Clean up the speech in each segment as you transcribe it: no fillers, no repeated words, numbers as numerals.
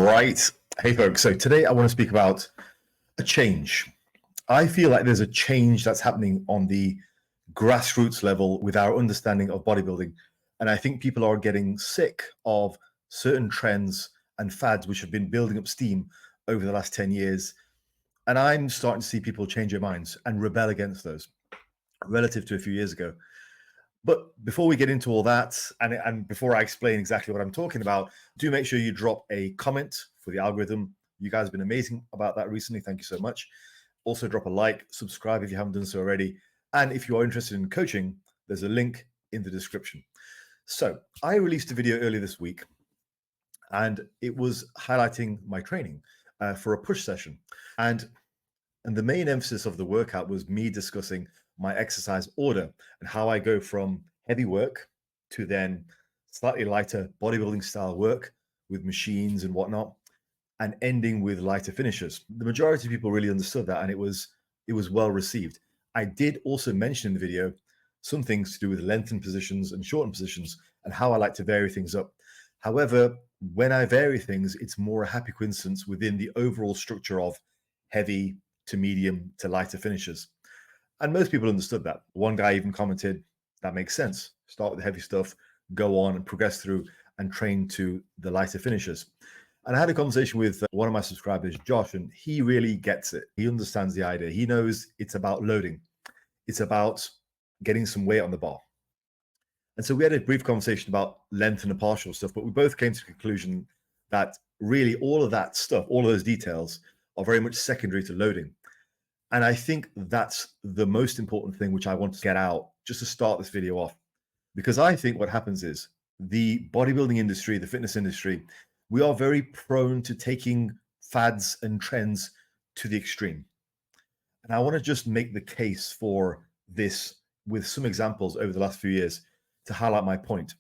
right. Hey, folks. So today I want to speak about a change. I feel like there's a change that's happening on the grassroots level with our understanding of bodybuilding. And I think people are getting sick of certain trends and fads which have been building up steam over the last 10 years. And I'm starting to see people change their minds and rebel against those relative to a few years ago. But before we get into all that, and before I explain exactly what I'm talking about, do make sure you drop a comment for the algorithm. You guys have been amazing about that recently. Thank you so much. Also drop a like, subscribe if you haven't done so already. And if you are interested in coaching, there's a link in the description. So I released a video earlier this week, and it was highlighting my training for a push session. And the main emphasis of the workout was me discussing my exercise order and how I go from heavy work to then slightly lighter bodybuilding style work with machines and whatnot, and ending with lighter finishes. The majority of people really understood that, and it was well received. I did also mention in the video some things to do with lengthened positions and shortened positions and how I like to vary things up. However, when I vary things, it's more a happy coincidence within the overall structure of heavy to medium to lighter finishes. And most people understood that. One guy even commented, that makes sense. Start with the heavy stuff, go on and progress through and train to the lighter finishes. And I had a conversation with one of my subscribers, Josh, and he really gets it. He understands the idea. He knows it's about loading. It's about getting some weight on the bar. And so we had a brief conversation about length and the partial stuff, but we both came to the conclusion that really all of that stuff, all of those details are very much secondary to loading. And I think that's the most important thing which I want to get out just to start this video off. Because I think what happens is the bodybuilding industry, the fitness industry, we are very prone to taking fads and trends to the extreme. And I want to just make the case for this with some examples over the last few years to highlight my point.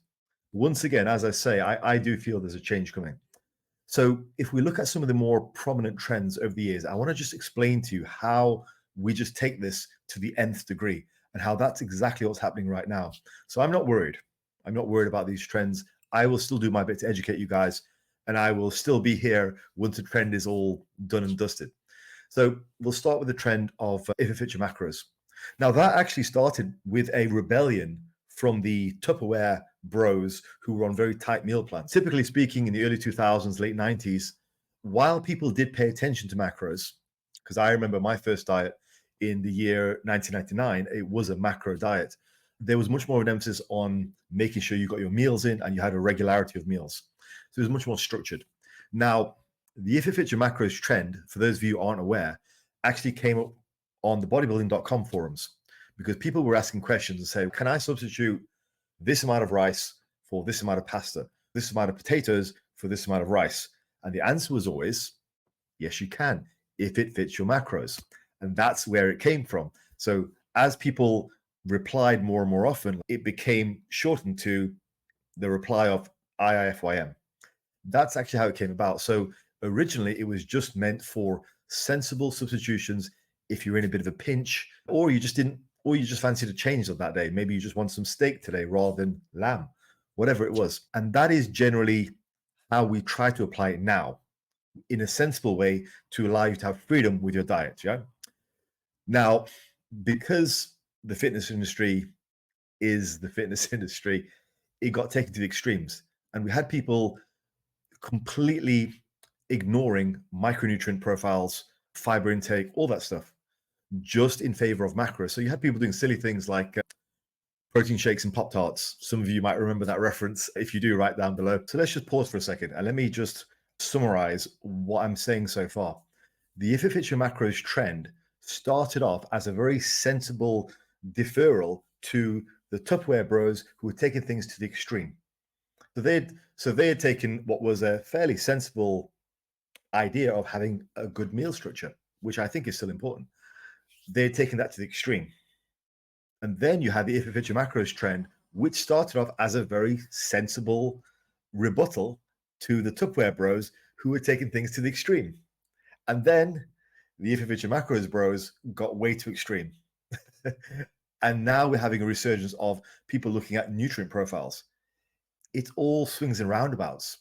Once again, as I say, I do feel there's a change coming. So if we look at some of the more prominent trends over the years, I want to just explain to you how we just take this to the nth degree and how that's exactly what's happening right now. So I'm not worried. I'm not worried about these trends. I will still do my bit to educate you guys, and I will still be here once the trend is all done and dusted. So we'll start with the trend of if it fits your macros. Now that actually started with a rebellion from the Tupperware bros who were on very tight meal plans. Typically speaking, in the early 2000s, late 90s, while people did pay attention to macros, because I remember my first diet in the year 1999, it was a macro diet. There was much more of an emphasis on making sure you got your meals in and you had a regularity of meals. So it was much more structured. Now, the if it fits your macros trend, for those of you who aren't aware, actually came up on the bodybuilding.com forums, because people were asking questions and saying, can I substitute this amount of rice for this amount of pasta, this amount of potatoes for this amount of rice? And the answer was always, yes, you can, if it fits your macros. And that's where it came from. So as people replied more and more often, it became shortened to the reply of IIFYM. That's actually how it came about. So originally it was just meant for sensible substitutions if you're in a bit of a pinch, or you just fancied a change of that day. Maybe you just want some steak today rather than lamb, whatever it was. And that is generally how we try to apply it now in a sensible way to allow you to have freedom with your diet. Yeah. Now, because the fitness industry is the fitness industry, it got taken to the extremes. And we had people completely ignoring micronutrient profiles, fiber intake, all that stuff, just in favor of macros. So you had people doing silly things like protein shakes and Pop-Tarts. Some of you might remember that reference. If you do, write down below. So let's just pause for a second and let me just summarize what I'm saying so far. The if it fits your macros trend started off as a very sensible deferral to the Tupperware bros who were taking things to the extreme. So they had taken what was a fairly sensible idea of having a good meal structure, which I think is still important. They had taken that to the extreme. And then you had the if it fits your macros trend, which started off as a very sensible rebuttal to the Tupperware bros who were taking things to the extreme. And then the if it fits your macros bros got way too extreme. And now we're having a resurgence of people looking at nutrient profiles. It all swings and roundabouts.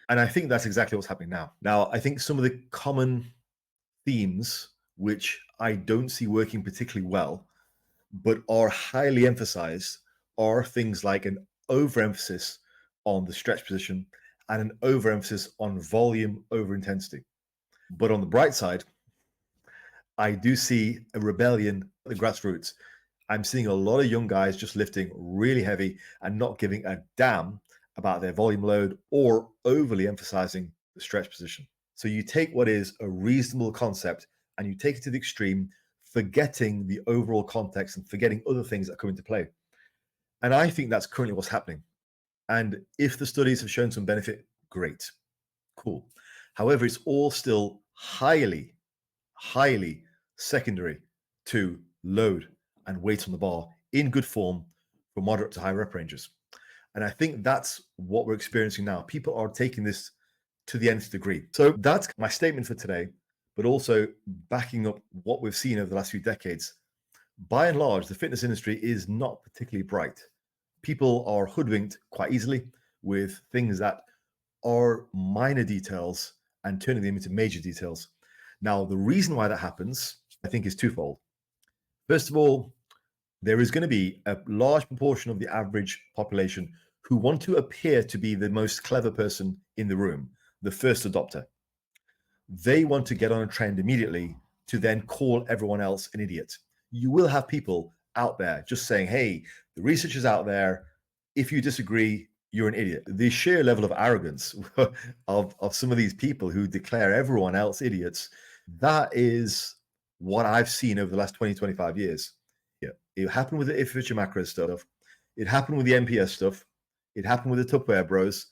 And I think that's exactly what's happening now. Now, I think some of the common themes, which I don't see working particularly well, but are highly emphasized, are things like an overemphasis on the stretch position and an overemphasis on volume over intensity. But on the bright side, I do see a rebellion at the grassroots. I'm seeing a lot of young guys just lifting really heavy and not giving a damn about their volume load or overly emphasizing the stretch position. So you take what is a reasonable concept and you take it to the extreme, forgetting the overall context and forgetting other things that come into play. And I think that's currently what's happening. And if the studies have shown some benefit, great, cool. However, it's all still highly secondary to load and weight on the bar in good form for moderate to high rep ranges. And I think that's what we're experiencing now. People are taking this to the nth degree. So that's my statement for today, but also backing up what we've seen over the last few decades. By and large, the fitness industry is not particularly bright. People are hoodwinked quite easily with things that are minor details and turning them into major details. Now, the reason why that happens, I think, is twofold. First of all, there is going to be a large proportion of the average population who want to appear to be the most clever person in the room, the first adopter. They want to get on a trend immediately to then call everyone else an idiot. You will have people out there just saying, hey, the research is out there. If you disagree, you're an idiot. The sheer level of arrogance of some of these people who declare everyone else idiots, that is what I've seen over the last 20, 25 years. Yeah, it happened with the Ifrich and Macros stuff. It happened with the MPS stuff. It happened with the Tupperware Bros.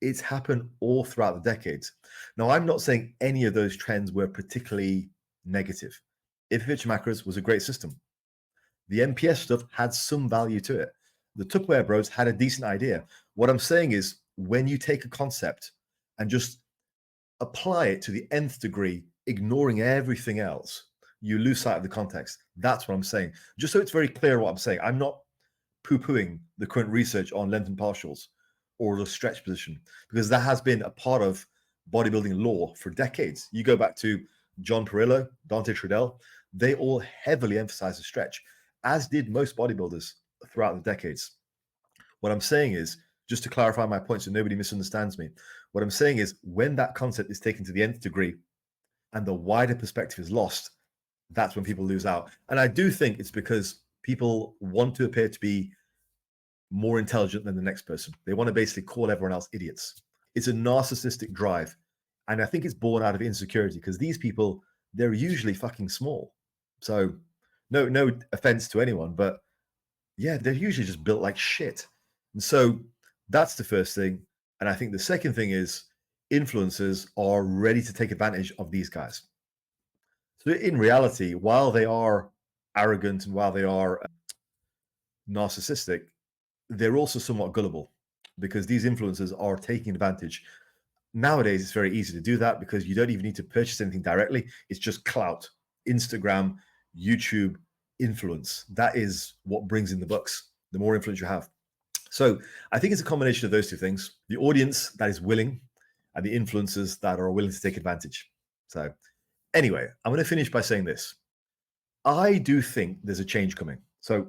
It's happened all throughout the decades. Now, I'm not saying any of those trends were particularly negative. Ifrich Macros was a great system. The MPS stuff had some value to it. The Tupperware Bros had a decent idea. What I'm saying is when you take a concept and just apply it to the nth degree, ignoring everything else, you lose sight of the context. That's what I'm saying. Just so it's very clear what I'm saying. I'm not poo-pooing the current research on length and partials or the stretch position, because that has been a part of bodybuilding lore for decades. You go back to John Perillo, Dante Trudell, they all heavily emphasize the stretch, as did most bodybuilders throughout the decades. What I'm saying is, just to clarify my point so nobody misunderstands me, what I'm saying is when that concept is taken to the nth degree and the wider perspective is lost, that's when people lose out. And I do think it's because people want to appear to be more intelligent than the next person. They want to basically call everyone else idiots. It's a narcissistic drive. And I think it's born out of insecurity because these people, they're usually fucking small. So no offense to anyone, but yeah, they're usually just built like shit. And so that's the first thing. And I think the second thing is influencers are ready to take advantage of these guys. So in reality, while they are arrogant and while they are narcissistic, they're also somewhat gullible because these influencers are taking advantage. Nowadays, it's very easy to do that because you don't even need to purchase anything directly. It's just clout, Instagram, YouTube, influence. That is what brings in the bucks, the more influence you have. So I think it's a combination of those two things, the audience that is willing and the influencers that are willing to take advantage. So anyway, I'm going to finish by saying this. I do think there's a change coming. So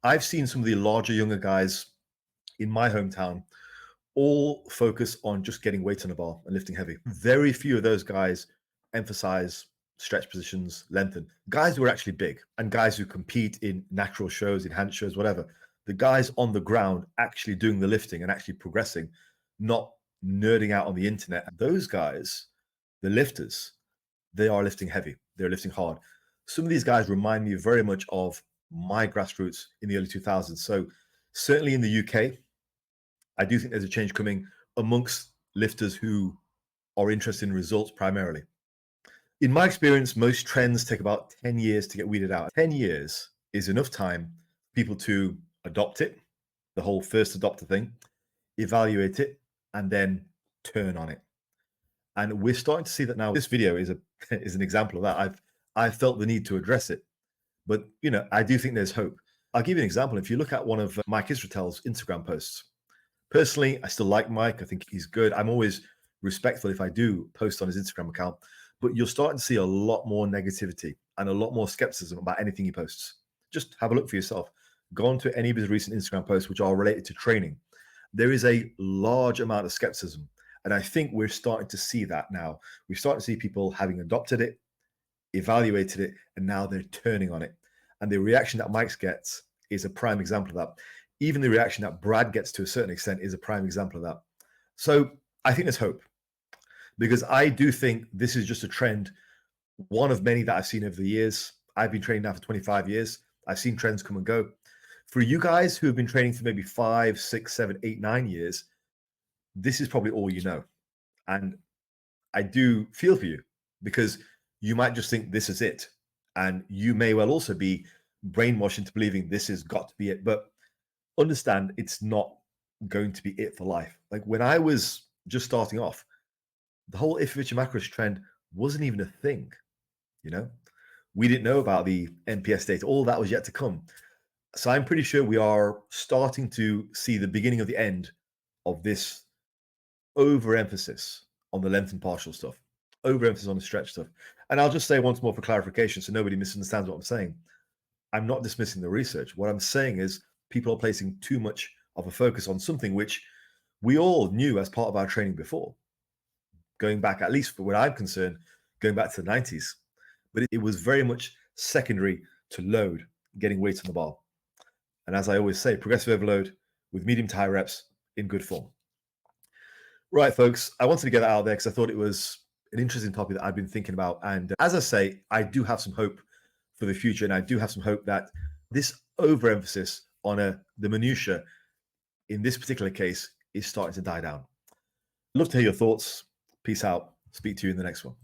I've seen some of the larger, younger guys in my hometown all focus on just getting weight on the bar and lifting heavy. Very few of those guys emphasize stretch positions, lengthen. Guys who are actually big and guys who compete in natural shows, enhanced shows, whatever. The guys on the ground actually doing the lifting and actually progressing, not nerding out on the internet. Those guys, the lifters, they are lifting heavy. They're lifting hard. Some of these guys remind me very much of my grassroots in the early 2000s. So certainly in the UK, I do think there's a change coming amongst lifters who are interested in results primarily. In my experience, most trends take about 10 years to get weeded out. 10 years is enough time for people to adopt it, the whole first adopter thing, evaluate it, and then turn on it. And we're starting to see that now. This video is an example of that. I've felt the need to address it. But, I do think there's hope. I'll give you an example. If you look at one of Mike Israetel's Instagram posts, Personally, I still like Mike. I think he's good. I'm always respectful if I do post on his Instagram account, but you're starting to see a lot more negativity and a lot more skepticism about anything he posts. Just have a look for yourself. Go on to any of his recent Instagram posts, which are related to training. There is a large amount of skepticism. And I think we're starting to see that now. We're starting to see people having adopted it, evaluated it, and now they're turning on it. And the reaction that Mike gets is a prime example of that. Even the reaction that Brad gets to a certain extent is a prime example of that. So I think there's hope, because I do think this is just a trend, one of many that I've seen over the years. I've been training now for 25 years. I've seen trends come and go. For you guys who have been training for maybe 5, 6, 7, 8, 9 years, this is probably all you know. And I do feel for you, because you might just think this is it. And you may well also be brainwashed into believing this has got to be it. But understand, it's not going to be it for life. Like when I was just starting off, the whole ifvich and macros trend wasn't even a thing. You know, we didn't know about the NPS data. All that was yet to come. So I'm pretty sure we are starting to see the beginning of the end of this overemphasis on the length and partial stuff, overemphasis on the stretch stuff. And I'll just say once more for clarification, so nobody misunderstands what I'm saying. I'm not dismissing the research. What I'm saying is people are placing too much of a focus on something which we all knew as part of our training before, going back, at least for where I'm concerned, going back to the 90s. But it was very much secondary to load, getting weights on the bar. And as I always say, progressive overload with medium to high reps in good form. Right, folks, I wanted to get that out there because I thought it was an interesting topic that I've been thinking about. And as I say, I do have some hope for the future. And I do have some hope that this overemphasis on the minutiae in this particular case is starting to die down. Love to hear your thoughts. Peace out. Speak to you in the next one.